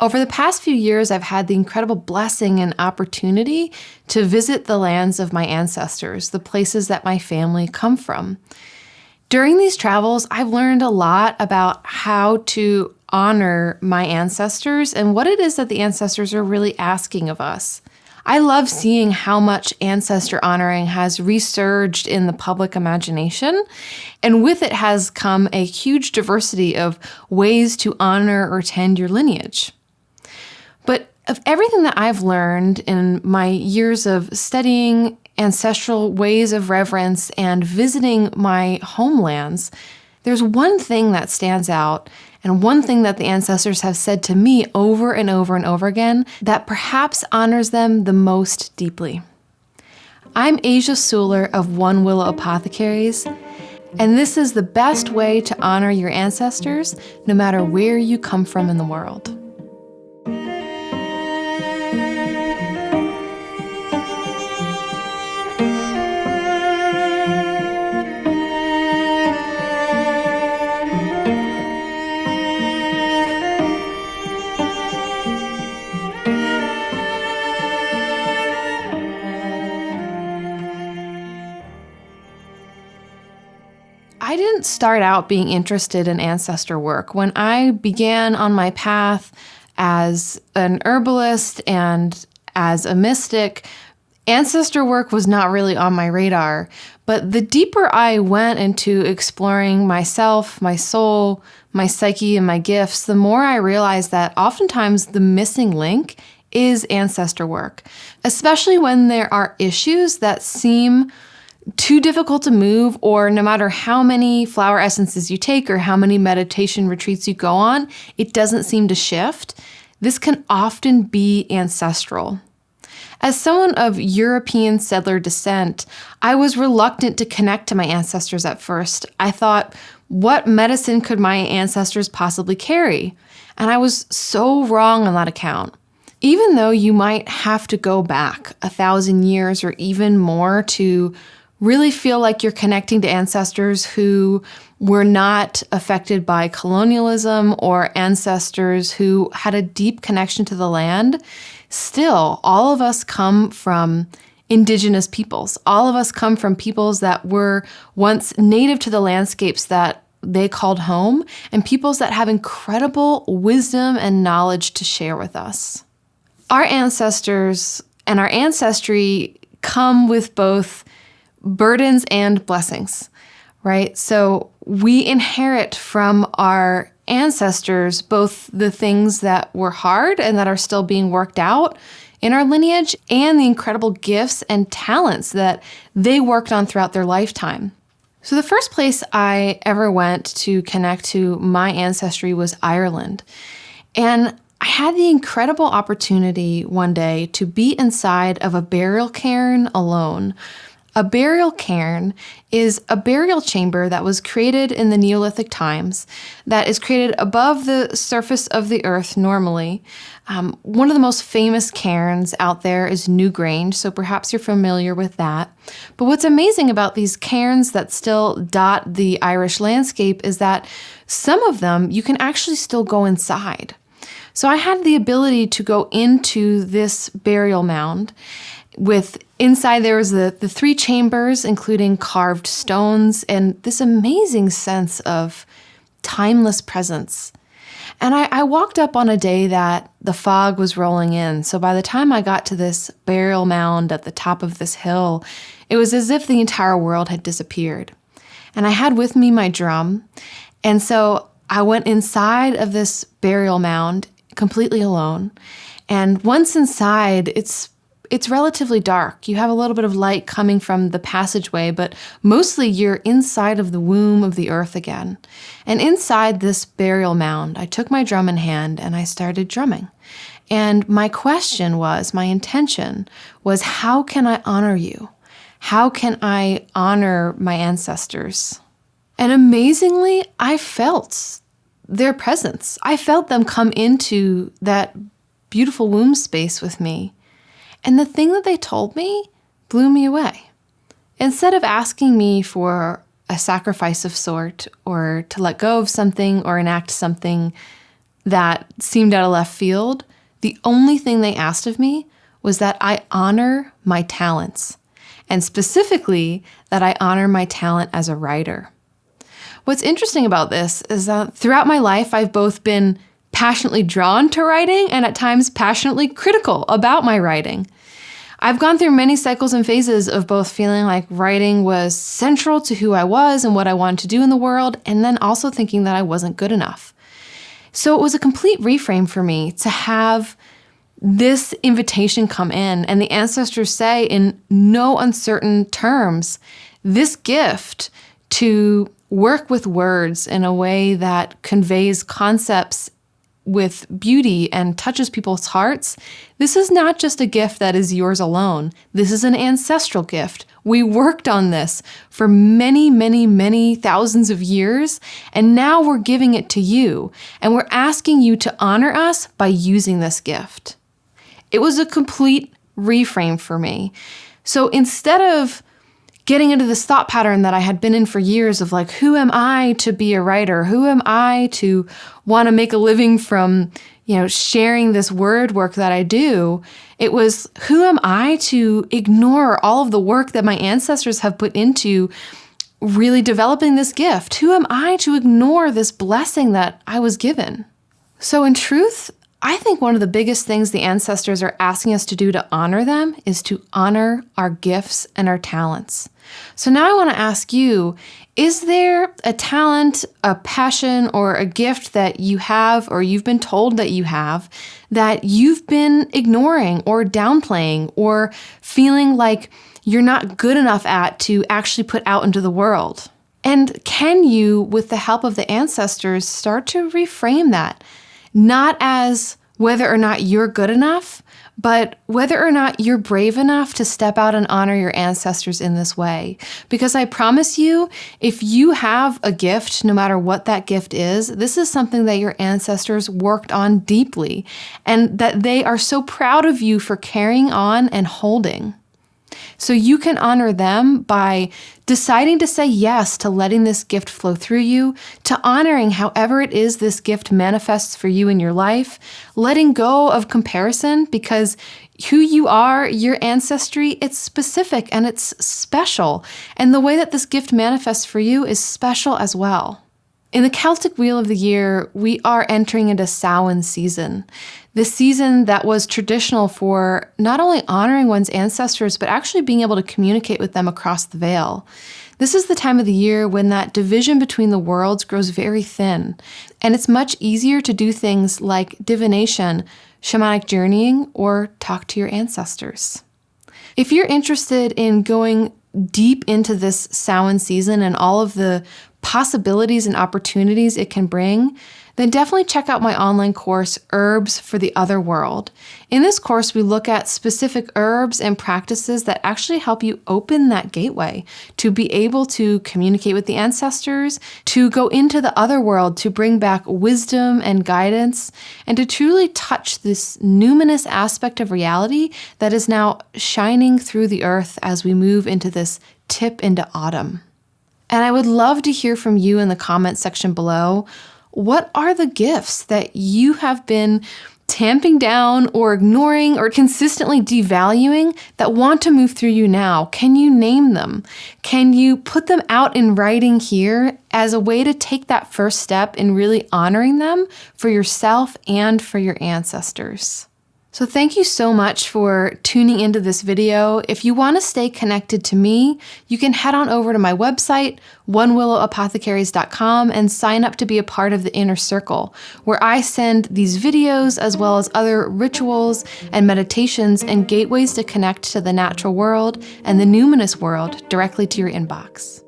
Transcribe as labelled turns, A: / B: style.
A: Over the past few years, I've had the incredible blessing and opportunity to visit the lands of my ancestors, the places that my family come from. During these travels, I've learned a lot about how to honor my ancestors and what it is that the ancestors are really asking of us. I love seeing how much ancestor honoring has resurged in the public imagination, and with it has come a huge diversity of ways to honor or tend your lineage. But of everything that I've learned in my years of studying ancestral ways of reverence and visiting my homelands, there's one thing that stands out and one thing that the ancestors have said to me over and over and over again that perhaps honors them the most deeply. I'm Asia Suler of One Willow Apothecaries, and this is the best way to honor your ancestors no matter where you come from in the world. I didn't start out being interested in ancestor work. When I began on my path as an herbalist and as a mystic, ancestor work was not really on my radar. But the deeper I went into exploring myself, my soul, my psyche, and my gifts, the more I realized that oftentimes the missing link is ancestor work, especially when there are issues that seem too difficult to move, or no matter how many flower essences you take or how many meditation retreats you go on, it doesn't seem to shift. This can often be ancestral. As someone of European settler descent, I was reluctant to connect to my ancestors at first. I thought, what medicine could my ancestors possibly carry? And I was so wrong on that account. Even though you might have to go back 1,000 years or even more to really feel like you're connecting to ancestors who were not affected by colonialism or ancestors who had a deep connection to the land, still, all of us come from indigenous peoples. All of us come from peoples that were once native to the landscapes that they called home, and peoples that have incredible wisdom and knowledge to share with us. Our ancestors and our ancestry come with both burdens and blessings, right? So we inherit from our ancestors both the things that were hard and that are still being worked out in our lineage and the incredible gifts and talents that they worked on throughout their lifetime. So the first place I ever went to connect to my ancestry was Ireland. And I had the incredible opportunity one day to be inside of a burial cairn alone. A burial cairn is a burial chamber that was created in the Neolithic times that is created above the surface of the earth normally. One of the most famous cairns out there is Newgrange, so perhaps you're familiar with that. But what's amazing about these cairns that still dot the Irish landscape is that some of them you can actually still go inside. So I had the ability to go into this burial mound. With inside there was the 3 chambers, including carved stones and this amazing sense of timeless presence. And I walked up on a day that the fog was rolling in. So by the time I got to this burial mound at the top of this hill, it was as if the entire world had disappeared. And I had with me my drum. And so I went inside of this burial mound completely alone. And once inside, it's relatively dark. You have a little bit of light coming from the passageway, but mostly you're inside of the womb of the earth again. And inside this burial mound, I took my drum in hand and I started drumming. And my intention was, how can I honor you? How can I honor my ancestors? And amazingly, I felt their presence. I felt them come into that beautiful womb space with me. And the thing that they told me blew me away. Instead of asking me for a sacrifice of sort or to let go of something or enact something, that seemed out of left field, the only thing they asked of me was that I honor my talents, and specifically that I honor my talent as a writer. What's interesting about this is that throughout my life, I've both been passionately drawn to writing and at times passionately critical about my writing. I've gone through many cycles and phases of both feeling like writing was central to who I was and what I wanted to do in the world, and then also thinking that I wasn't good enough. So it was a complete reframe for me to have this invitation come in, and the ancestors say in no uncertain terms, this gift to work with words in a way that conveys concepts with beauty and touches people's hearts, this is not just a gift that is yours alone. This is an ancestral gift. We worked on this for many, many, many thousands of years, and now we're giving it to you, and we're asking you to honor us by using this gift. It was a complete reframe for me. So instead of getting into this thought pattern that I had been in for years of like, who am I to be a writer? Who am I to want to make a living from, sharing this word work that I do? It was, who am I to ignore all of the work that my ancestors have put into really developing this gift? Who am I to ignore this blessing that I was given? So in truth, I think one of the biggest things the ancestors are asking us to do to honor them is to honor our gifts and our talents. So now I want to ask you, is there a talent, a passion, or a gift that you have or you've been told that you have that you've been ignoring or downplaying or feeling like you're not good enough at to actually put out into the world? And can you, with the help of the ancestors, start to reframe that? Not as whether or not you're good enough, but whether or not you're brave enough to step out and honor your ancestors in this way. Because I promise you, if you have a gift, no matter what that gift is, this is something that your ancestors worked on deeply, and that they are so proud of you for carrying on and holding. So you can honor them by deciding to say yes to letting this gift flow through you, to honoring however it is this gift manifests for you in your life, letting go of comparison because who you are, your ancestry, it's specific and it's special. And the way that this gift manifests for you is special as well. In the Celtic Wheel of the Year, we are entering into Samhain season. This season that was traditional for not only honoring one's ancestors, but actually being able to communicate with them across the veil. This is the time of the year when that division between the worlds grows very thin, and it's much easier to do things like divination, shamanic journeying, or talk to your ancestors. If you're interested in going deep into this Samhain season and all of the possibilities and opportunities it can bring, then definitely check out my online course, Herbs for the Other World. In this course, we look at specific herbs and practices that actually help you open that gateway to be able to communicate with the ancestors, to go into the other world, to bring back wisdom and guidance, and to truly touch this numinous aspect of reality that is now shining through the earth as we move into this tip into autumn. And I would love to hear from you in the comment section below. What are the gifts that you have been tamping down or ignoring or consistently devaluing that want to move through you now? Can you name them? Can you put them out in writing here as a way to take that first step in really honoring them for yourself and for your ancestors? So thank you so much for tuning into this video. If you want to stay connected to me, you can head on over to my website, onewillowapothecaries.com, and sign up to be a part of the Inner Circle, where I send these videos as well as other rituals and meditations and gateways to connect to the natural world and the numinous world directly to your inbox.